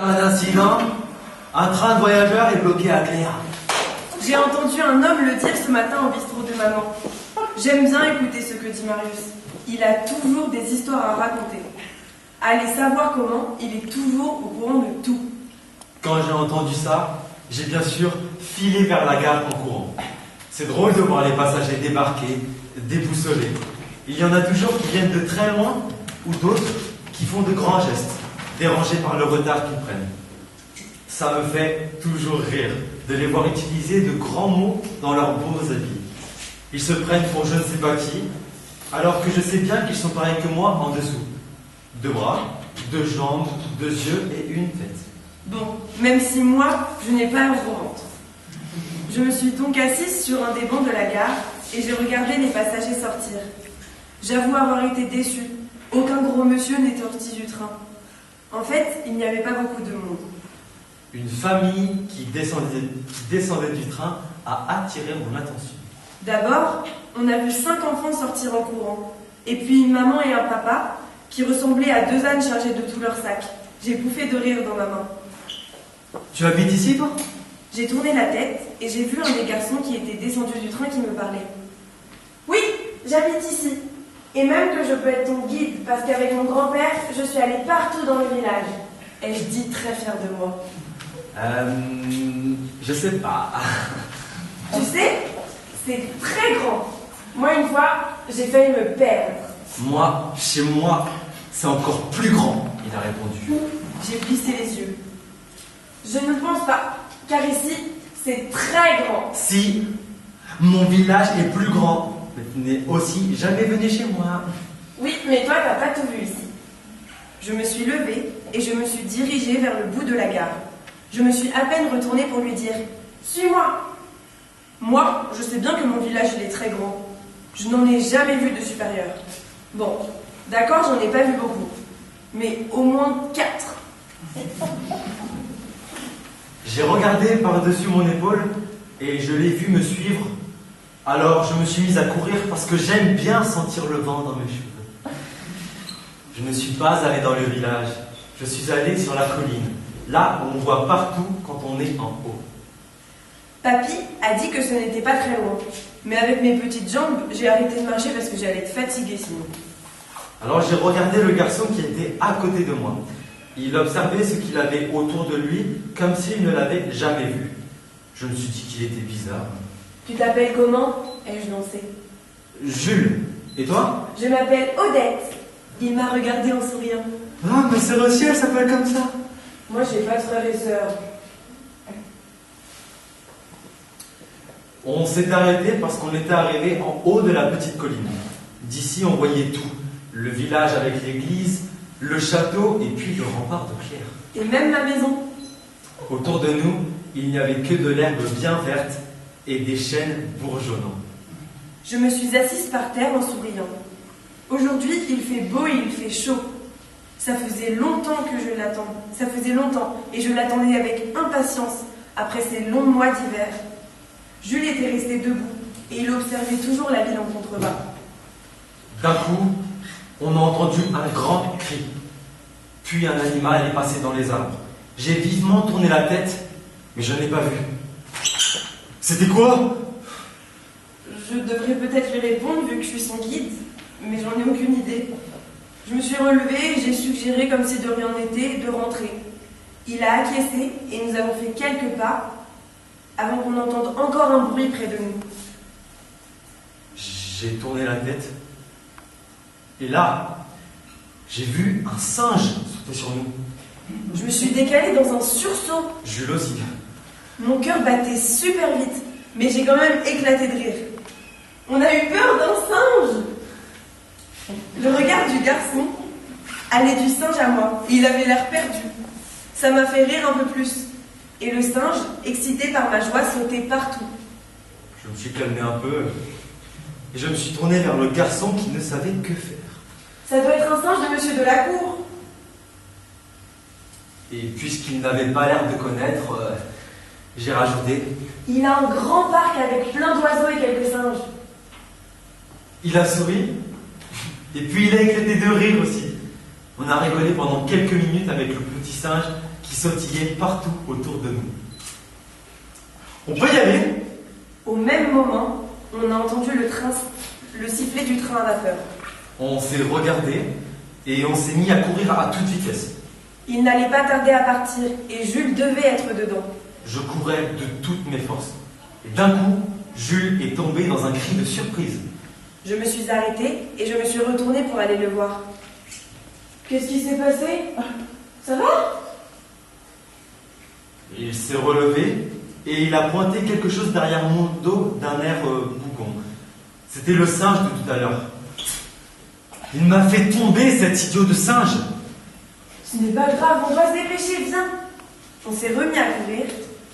Un incident, un train de voyageurs est bloqué à Cléa. J'ai entendu un homme le dire ce matin au bistrot de maman. J'aime bien écouter ce que dit Marius. Il a toujours des histoires à raconter. Allez savoir comment, il est toujours au courant de tout. Quand j'ai entendu ça, j'ai bien sûr filé vers la gare en courant. C'est drôle de voir les passagers débarquer, déboussolés. Il y en a toujours qui viennent de très loin, ou d'autres qui font de grands gestes, dérangés par le retard qu'ils prennent. Ça me fait toujours rire de les voir utiliser de grands mots dans leurs beaux habits. Ils se prennent pour je ne sais pas qui, alors que je sais bien qu'ils sont pareils que moi en dessous. 2 bras, 2 jambes, 2 yeux et une tête. Bon, même si moi, je n'ai pas un gros ventre. Je me suis donc assise sur un des bancs de la gare et j'ai regardé les passagers sortir. J'avoue avoir été déçue. Aucun gros monsieur n'était sorti du train. En fait, il n'y avait pas beaucoup de monde. Une famille qui descendait du train a attiré mon attention. D'abord, on a vu 5 enfants sortir en courant. Et puis une maman et un papa qui ressemblaient à 2 ânes chargés de tout leur sac. J'ai bouffé de rire dans ma main. Tu habites ici, toi? J'ai tourné la tête et j'ai vu un des garçons qui était descendu du train qui me parlait. Oui, j'habite ici. Et même que je peux être ton guide parce qu'avec mon grand-père, je suis allée partout dans le village. Ai-je dit très fière de moi? Je sais pas. Tu sais, c'est très grand. Moi, une fois, j'ai failli me perdre. Moi, chez moi, c'est encore plus grand, il a répondu. J'ai plissé les yeux. Je ne pense pas, car ici, c'est très grand. Si, mon village est plus grand, mais tu n'es aussi jamais venu chez moi. Oui, mais toi, t'as pas tout vu ici. Je me suis levée et je me suis dirigée vers le bout de la gare. Je me suis à peine retournée pour lui dire « Suis-moi !» Moi, je sais bien que mon village, il est très grand. Je n'en ai jamais vu de supérieur. Bon, d'accord, j'en ai pas vu beaucoup. Mais au moins 4. J'ai regardé par-dessus mon épaule et je l'ai vu me suivre. Alors je me suis mise à courir parce que j'aime bien sentir le vent dans mes cheveux. Je ne suis pas allé dans le village, je suis allé sur la colline, là où on voit partout quand on est en haut. Papy a dit que ce n'était pas très loin. Mais avec mes petites jambes, j'ai arrêté de marcher parce que j'allais être fatiguée sinon. Alors j'ai regardé le garçon qui était à côté de moi. Il observait ce qu'il avait autour de lui comme s'il ne l'avait jamais vu. Je me suis dit qu'il était bizarre. Tu t'appelles comment? Ai-je lancé. Jules. Et toi? Je m'appelle Odette. Il m'a regardé en souriant. Ah, mais c'est aussi, elle s'appelle comme ça. Moi, j'ai pas de frères et sœurs. On s'est arrêté parce qu'on était arrivé en haut de la petite colline. D'ici, on voyait tout. Le village avec l'église, le château et puis le rempart de pierre. Et même la maison. Autour de nous, il n'y avait que de l'herbe bien verte et des chênes bourgeonnants. Je me suis assise par terre en souriant. Aujourd'hui, il fait beau et il fait chaud. Ça faisait longtemps que je l'attendais. Ça faisait longtemps et je l'attendais avec impatience après ces longs mois d'hiver. Jules était resté debout et il observait toujours la ville en contrebas. D'un coup, on a entendu un grand cri. Puis un animal est passé dans les arbres. J'ai vivement tourné la tête, mais je n'ai pas vu. C'était quoi? Je devrais peut-être lui répondre vu que je suis son guide, mais j'en ai aucune idée. Je me suis relevée et j'ai suggéré, comme si de rien n'était, de rentrer. Il a acquiescé et nous avons fait quelques pas avant qu'on entende encore un bruit près de nous. J'ai tourné la tête. Et là, j'ai vu un singe sauter sur nous. Je me suis décalée dans un sursaut. Jules aussi. Mon cœur battait super vite, mais j'ai quand même éclaté de rire. On a eu peur d'un singe. Le regard du garçon allait du singe à moi, et il avait l'air perdu. Ça m'a fait rire un peu plus. Et le singe, excité par ma joie, sautait partout. Je me suis calmé un peu, et je me suis tourné vers le garçon qui ne savait que faire. Ça doit être un singe de monsieur Delacour. Et puisqu'il n'avait pas l'air de connaître, j'ai rajouté. Il a un grand parc avec plein d'oiseaux et quelques singes. Il a souri, et puis il a éclaté de rire aussi. On a rigolé pendant quelques minutes avec le petit singe qui sautillaient partout autour de nous. On peut y aller? Au même moment, on a entendu le sifflet du train à vapeur. On s'est regardé et on s'est mis à courir à toute vitesse. Il n'allait pas tarder à partir et Jules devait être dedans. Je courais de toutes mes forces. Et d'un coup, Jules est tombé dans un cri de surprise. Je me suis arrêtée et je me suis retournée pour aller le voir. Qu'est-ce qui s'est passé? Ça va? Il s'est relevé et il a pointé quelque chose derrière mon dos d'un air bougon. C'était le singe de tout à l'heure. Il m'a fait tomber, cet idiot de singe. Ce n'est pas grave, on doit se dépêcher, viens. On s'est remis à courir,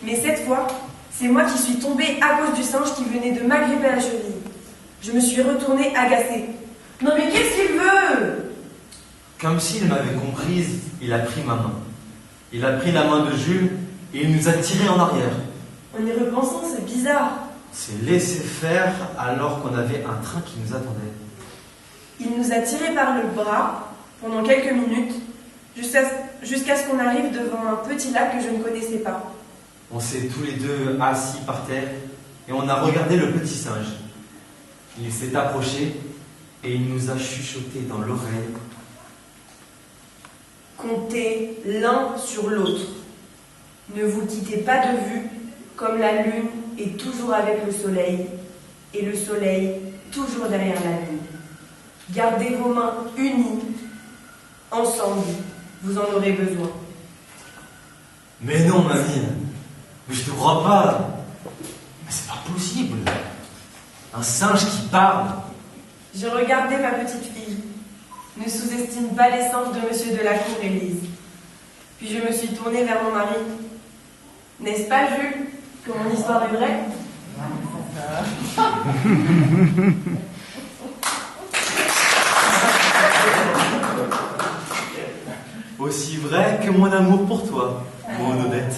mais cette fois, c'est moi qui suis tombée à cause du singe qui venait de m'agripper à la cheville. Je me suis retournée agacée. Non mais qu'est-ce qu'il veut? Comme s'il m'avait comprise, il a pris ma main. Il a pris la main de Jules et il nous a tirés en arrière. En y repensant, c'est bizarre. On s'est laissé faire alors qu'on avait un train qui nous attendait. Il nous a tirés par le bras pendant quelques minutes, jusqu'à ce qu'on arrive devant un petit lac que je ne connaissais pas. On s'est tous les deux assis par terre et on a regardé le petit singe. Il s'est approché et il nous a chuchoté dans l'oreille. Comptez l'un sur l'autre. Ne vous quittez pas de vue, comme la lune est toujours avec le soleil, et le soleil toujours derrière la lune. Gardez vos mains unies. Ensemble, vous en aurez besoin. Mais non, mamie, mais je te crois pas. Mais c'est pas possible. Un singe qui parle. J'ai regardé ma petite fille. Ne sous-estime pas les sens de Monsieur Delacour, Élise. Puis je me suis tournée vers mon mari. N'est-ce pas, Jules, que mon histoire est vraie? Aussi vrai que mon amour pour toi, mon Odette.